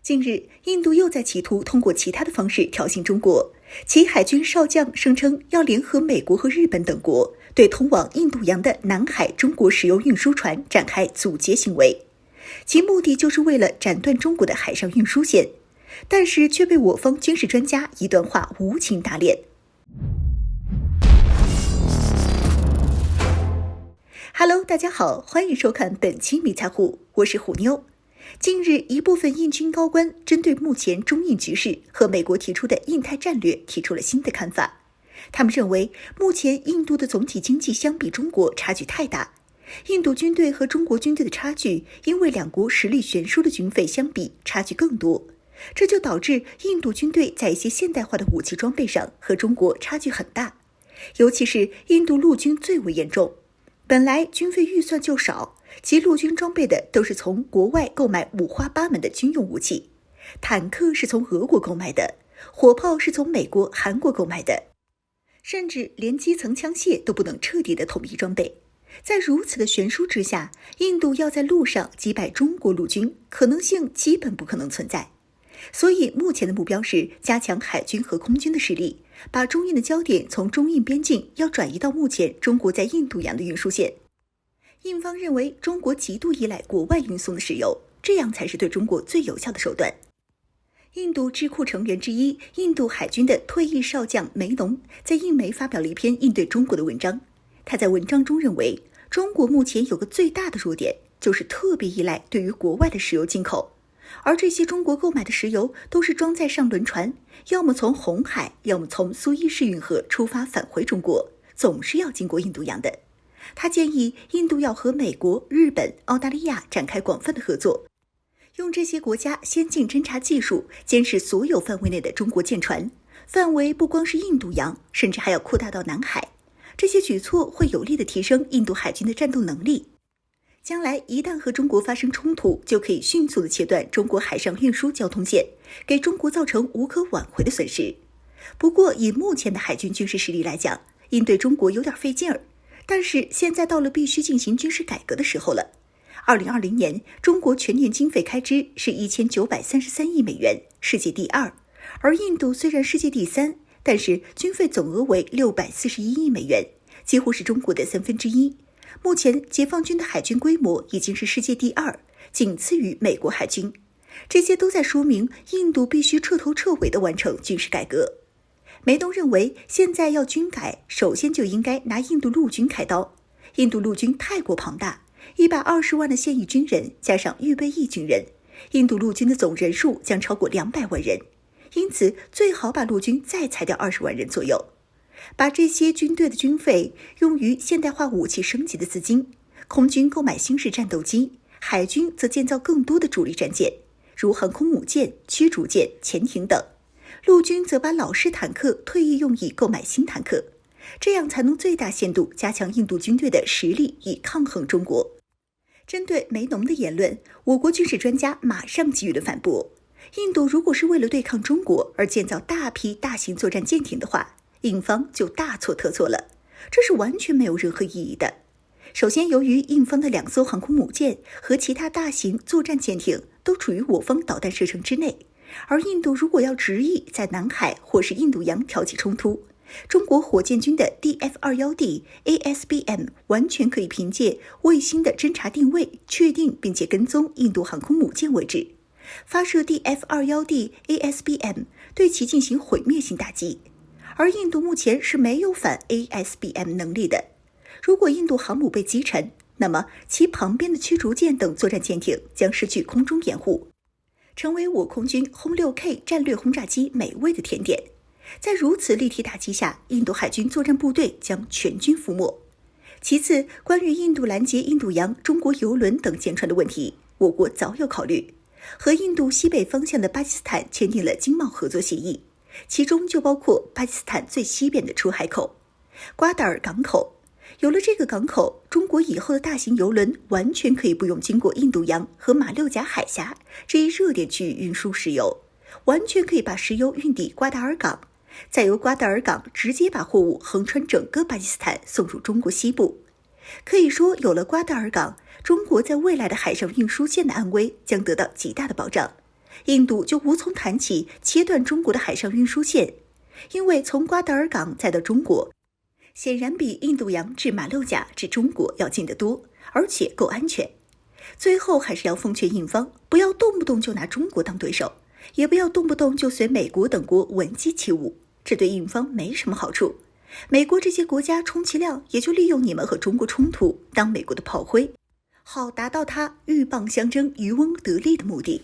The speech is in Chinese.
近日，印度又在企图通过其他的方式挑衅中国。其海军少将声称要联合美国和日本等国，对通往印度洋的南海中国石油运输船展开阻截行为，其目的就是为了斩断中国的海上运输线，但是却被我方军事专家一段话无情打脸。Hello， 大家好，欢迎收看本期迷彩虎，我是虎妞。近日，一部分印军高官针对目前中印局势和美国提出的印太战略提出了新的看法。他们认为，目前印度的总体经济相比中国差距太大，印度军队和中国军队的差距因为两国实力悬殊的军费相比差距更多，这就导致印度军队在一些现代化的武器装备上和中国差距很大，尤其是印度陆军最为严重。本来军费预算就少，其陆军装备的都是从国外购买五花八门的军用武器，坦克是从俄国购买的，火炮是从美国、韩国购买的，甚至连基层枪械都不能彻底的统一装备。在如此的悬殊之下，印度要在路上击败中国陆军，可能性基本不可能存在。所以目前的目标是加强海军和空军的实力，把中印的焦点从中印边境要转移到目前中国在印度洋的运输线。印方认为中国极度依赖国外运送的石油，这样才是对中国最有效的手段。印度智库成员之一，印度海军的退役少将梅农在印媒发表了一篇应对中国的文章。他在文章中认为，中国目前有个最大的弱点，就是特别依赖对于国外的石油进口。而这些中国购买的石油都是装载上轮船，要么从红海，要么从苏伊士运河出发返回中国，总是要经过印度洋的。他建议印度要和美国、日本、澳大利亚展开广泛的合作，用这些国家先进侦察技术监视所有范围内的中国舰船，范围不光是印度洋，甚至还要扩大到南海。这些举措会有力地提升印度海军的战斗能力。将来一旦和中国发生冲突，就可以迅速地切断中国海上运输交通线，给中国造成无可挽回的损失。不过以目前的海军军事实力来讲，应对中国有点费劲儿，但是现在到了必须进行军事改革的时候了。2020年，中国全年经费开支是1933亿美元，世界第二，而印度虽然世界第三，但是军费总额为641亿美元，几乎是中国的1/3。目前解放军的海军规模已经是世界第二，仅次于美国海军。这些都在说明印度必须彻头彻尾地完成军事改革。梅东认为，现在要军改，首先就应该拿印度陆军开刀。印度陆军太过庞大，120万的现役军人加上预备役军人，印度陆军的总人数将超过200万人，因此最好把陆军再裁掉20万人左右。把这些军队的军费用于现代化武器升级的资金，空军购买新式战斗机，海军则建造更多的主力战舰，如航空母舰、驱逐舰、潜艇等，陆军则把老式坦克退役用以购买新坦克，这样才能最大限度加强印度军队的实力，以抗衡中国。针对梅农的言论，我国军事专家马上给予了反驳。印度如果是为了对抗中国而建造大批大型作战舰艇的话，印方就大错特错了，这是完全没有任何意义的。首先，由于印方的2艘航空母舰和其他大型作战舰艇都处于我方导弹射程之内，而印度如果要执意在南海或是印度洋挑起冲突，中国火箭军的 DF-21D ASBM 完全可以凭借卫星的侦察定位，确定并且跟踪印度航空母舰位置，发射 DF-21D ASBM 对其进行毁灭性打击。而印度目前是没有反 ASBM 能力的。如果印度航母被击沉，那么其旁边的驱逐舰等作战舰艇将失去空中掩护，成为我空军轰 6K 战略轰炸机美味的甜点。在如此立体打击下，印度海军作战部队将全军覆没。其次，关于印度拦截印度洋中国邮轮等舰船的问题，我国早有考虑，和印度西北方向的巴基斯坦签订了经贸合作协议，其中就包括巴基斯坦最西边的出海口瓜达尔港口。有了这个港口，中国以后的大型邮轮完全可以不用经过印度洋和马六甲海峡这一热点区域运输石油，完全可以把石油运抵瓜达尔港，再由瓜达尔港直接把货物横穿整个巴基斯坦送入中国西部。可以说，有了瓜达尔港，中国在未来的海上运输线的安危将得到极大的保障。印度就无从谈起切断中国的海上运输线，因为从瓜达尔港再到中国，显然比印度洋至马六甲至中国要近得多，而且够安全。最后还是要奉劝印方，不要动不动就拿中国当对手，也不要动不动就随美国等国闻鸡起舞，这对印方没什么好处。美国这些国家充其量也就利用你们和中国冲突当美国的炮灰，好达到他鹬蚌相争渔翁得利的目的。